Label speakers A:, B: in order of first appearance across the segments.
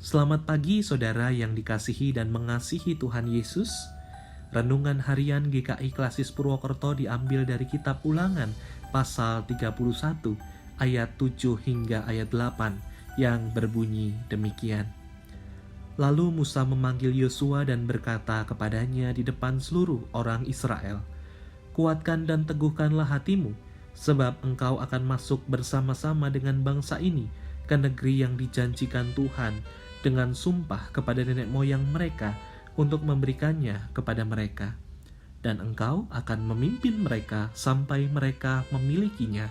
A: Selamat pagi saudara yang dikasihi dan mengasihi Tuhan Yesus. Renungan harian GKI Klasis Purwokerto diambil dari kitab Ulangan pasal 31 ayat 7 hingga ayat 8 yang berbunyi demikian. Lalu Musa memanggil Yosua dan berkata kepadanya di depan seluruh orang Israel, "Kuatkan dan teguhkanlah hatimu, sebab engkau akan masuk bersama-sama dengan bangsa ini ke negeri yang dijanjikan Tuhan dengan sumpah kepada nenek moyang mereka untuk memberikannya kepada mereka. Dan engkau akan memimpin mereka sampai mereka memilikinya.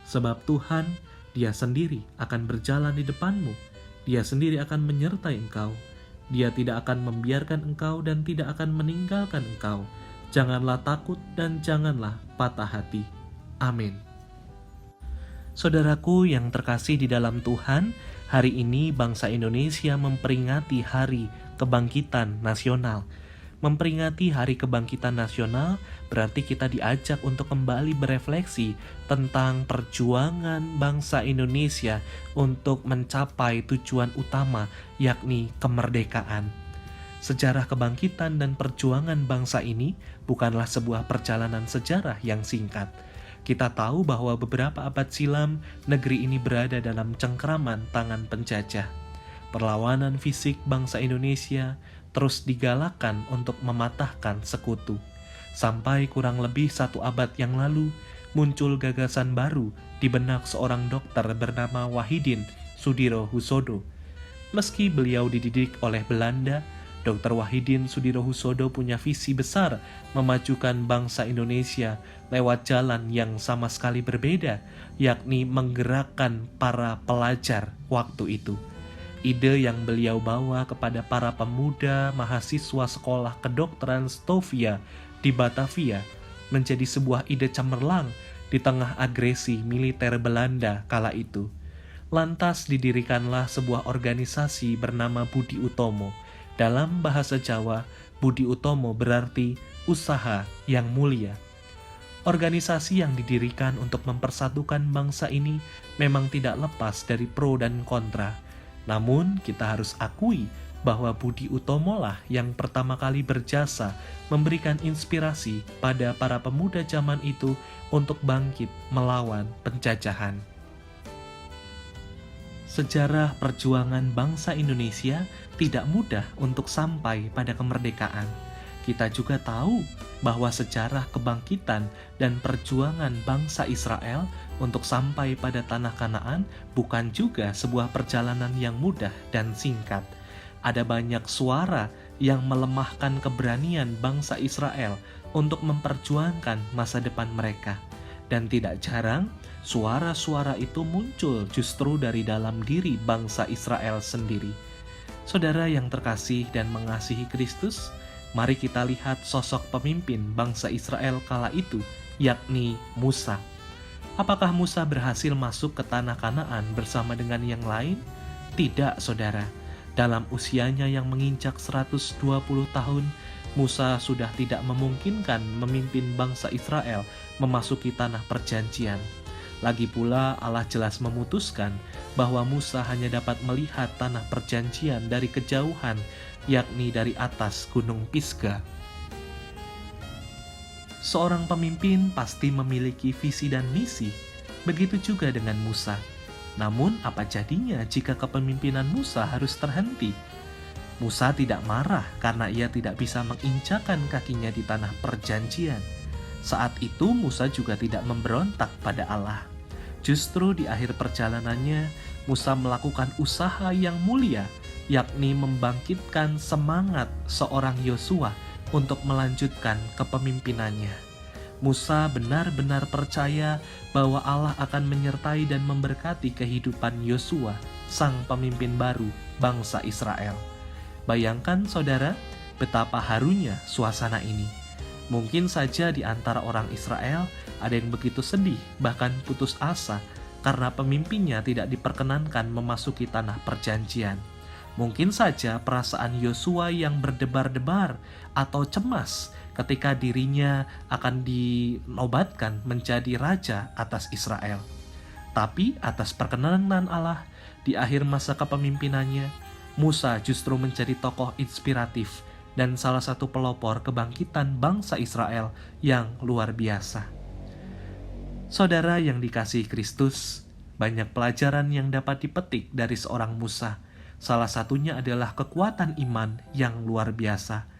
A: Sebab Tuhan, Dia sendiri akan berjalan di depanmu. Dia sendiri akan menyertai engkau. Dia tidak akan membiarkan engkau dan tidak akan meninggalkan engkau. Janganlah takut dan janganlah patah hati. Amin." Saudaraku yang terkasih di dalam Tuhan, hari ini bangsa Indonesia memperingati Hari Kebangkitan Nasional. Memperingati Hari Kebangkitan Nasional berarti kita diajak untuk kembali berefleksi tentang perjuangan bangsa Indonesia untuk mencapai tujuan utama, yakni kemerdekaan. Sejarah kebangkitan dan perjuangan bangsa ini bukanlah sebuah perjalanan sejarah yang singkat. Kita tahu bahwa beberapa abad silam, negeri ini berada dalam cengkraman tangan penjajah. Perlawanan fisik bangsa Indonesia terus digalakan untuk mematahkan sekutu. Sampai kurang lebih 1 abad yang lalu, muncul gagasan baru di benak seorang dokter bernama Wahidin Soedirohoesodo. Meski beliau dididik oleh Belanda, Dr. Wahidin Soedirohoesodo punya visi besar memajukan bangsa Indonesia lewat jalan yang sama sekali berbeda, yakni menggerakkan para pelajar waktu itu. Ide yang beliau bawa kepada para pemuda mahasiswa sekolah kedokteran Stovia di Batavia menjadi sebuah ide cemerlang di tengah agresi militer Belanda kala itu. Lantas didirikanlah sebuah organisasi bernama Budi Utomo. Dalam bahasa Jawa, Budi Utomo berarti usaha yang mulia. Organisasi yang didirikan untuk mempersatukan bangsa ini memang tidak lepas dari pro dan kontra. Namun kita harus akui bahwa Budi Utomo lah yang pertama kali berjasa memberikan inspirasi pada para pemuda zaman itu untuk bangkit melawan penjajahan. Sejarah perjuangan bangsa Indonesia tidak mudah untuk sampai pada kemerdekaan. Kita juga tahu bahwa sejarah kebangkitan dan perjuangan bangsa Israel untuk sampai pada tanah Kanaan bukan juga sebuah perjalanan yang mudah dan singkat. Ada banyak suara yang melemahkan keberanian bangsa Israel untuk memperjuangkan masa depan mereka. Dan tidak jarang, suara-suara itu muncul justru dari dalam diri bangsa Israel sendiri. Saudara yang terkasih dan mengasihi Kristus, mari kita lihat sosok pemimpin bangsa Israel kala itu, yakni Musa. Apakah Musa berhasil masuk ke tanah Kanaan bersama dengan yang lain? Tidak, saudara. Dalam usianya yang menginjak 120 tahun, Musa sudah tidak memungkinkan memimpin bangsa Israel memasuki tanah perjanjian. Lagi pula Allah jelas memutuskan bahwa Musa hanya dapat melihat tanah perjanjian dari kejauhan, yakni dari atas gunung Pisga. Seorang pemimpin pasti memiliki visi dan misi, begitu juga dengan Musa. Namun apa jadinya jika kepemimpinan Musa harus terhenti? Musa tidak marah karena ia tidak bisa menginjakan kakinya di tanah perjanjian. Saat itu Musa juga tidak memberontak pada Allah. Justru di akhir perjalanannya, Musa melakukan usaha yang mulia, yakni membangkitkan semangat seorang Yosua untuk melanjutkan kepemimpinannya. Musa benar-benar percaya bahwa Allah akan menyertai dan memberkati kehidupan Yosua, sang pemimpin baru bangsa Israel. Bayangkan saudara, betapa harunya suasana ini. Mungkin saja di antara orang Israel ada yang begitu sedih, bahkan putus asa, karena pemimpinnya tidak diperkenankan memasuki tanah perjanjian. Mungkin saja perasaan Yosua yang berdebar-debar atau cemas ketika dirinya akan dinobatkan menjadi raja atas Israel. Tapi atas perkenanan Allah, di akhir masa kepemimpinannya, Musa justru menjadi tokoh inspiratif dan salah satu pelopor kebangkitan bangsa Israel yang luar biasa. Saudara yang dikasihi Kristus, banyak pelajaran yang dapat dipetik dari seorang Musa. Salah satunya adalah kekuatan iman yang luar biasa.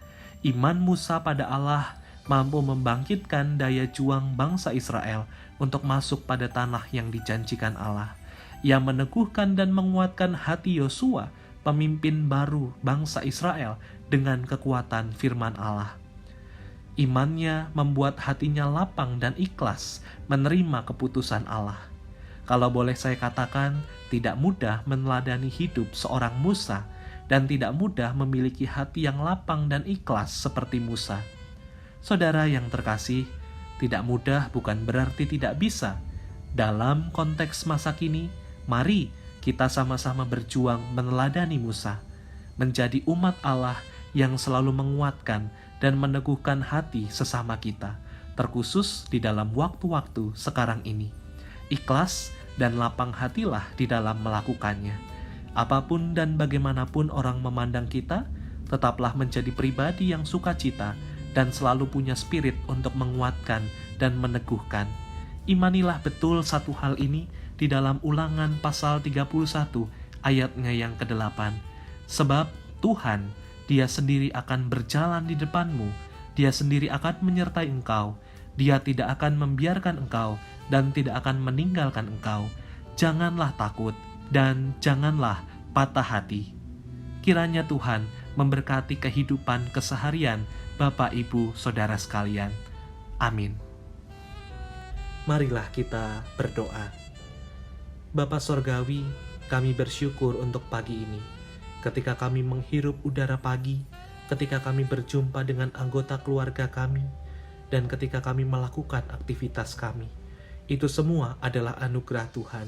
A: Iman Musa pada Allah mampu membangkitkan daya juang bangsa Israel untuk masuk pada tanah yang dijanjikan Allah. Ia meneguhkan dan menguatkan hati Yosua, pemimpin baru bangsa Israel, dengan kekuatan firman Allah. Imannya membuat hatinya lapang dan ikhlas menerima keputusan Allah. Kalau boleh saya katakan, tidak mudah meneladani hidup seorang Musa dan tidak mudah memiliki hati yang lapang dan ikhlas seperti Musa. Saudara yang terkasih, tidak mudah bukan berarti tidak bisa. Dalam konteks masa kini, mari kita sama-sama berjuang meneladani Musa, menjadi umat Allah yang selalu menguatkan dan meneguhkan hati sesama kita, terkhusus di dalam waktu-waktu sekarang ini. Ikhlas dan lapang hatilah di dalam melakukannya. Apapun dan bagaimanapun orang memandang kita, tetaplah menjadi pribadi yang sukacita dan selalu punya spirit untuk menguatkan dan meneguhkan. Imanilah betul satu hal ini di dalam Ulangan pasal 31 ayatnya yang ke-8. Sebab Tuhan, Dia sendiri akan berjalan di depanmu, Dia sendiri akan menyertai engkau, Dia tidak akan membiarkan engkau dan tidak akan meninggalkan engkau. Janganlah takut dan janganlah patah hati. Kiranya Tuhan memberkati kehidupan keseharian Bapak, Ibu, Saudara sekalian. Amin. Marilah kita berdoa. Bapa Sorgawi, kami bersyukur untuk pagi ini. Ketika kami menghirup udara pagi, ketika kami berjumpa dengan anggota keluarga kami, dan ketika kami melakukan aktivitas kami. Itu semua adalah anugerah Tuhan.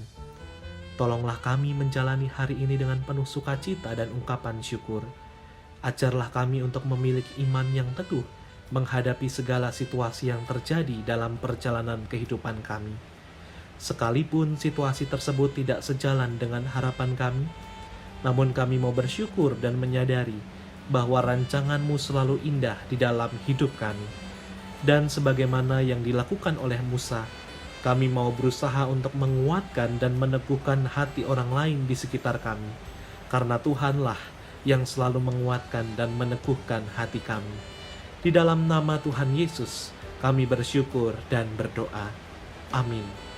A: Tolonglah kami menjalani hari ini dengan penuh sukacita dan ungkapan syukur. Ajarlah kami untuk memiliki iman yang teguh, menghadapi segala situasi yang terjadi dalam perjalanan kehidupan kami. Sekalipun situasi tersebut tidak sejalan dengan harapan kami, namun kami mau bersyukur dan menyadari bahwa rancangan-Mu selalu indah di dalam hidup kami. Dan sebagaimana yang dilakukan oleh Musa, kami mau berusaha untuk menguatkan dan meneguhkan hati orang lain di sekitar kami, karena Tuhanlah yang selalu menguatkan dan meneguhkan hati kami. Di dalam nama Tuhan Yesus, kami bersyukur dan berdoa. Amin.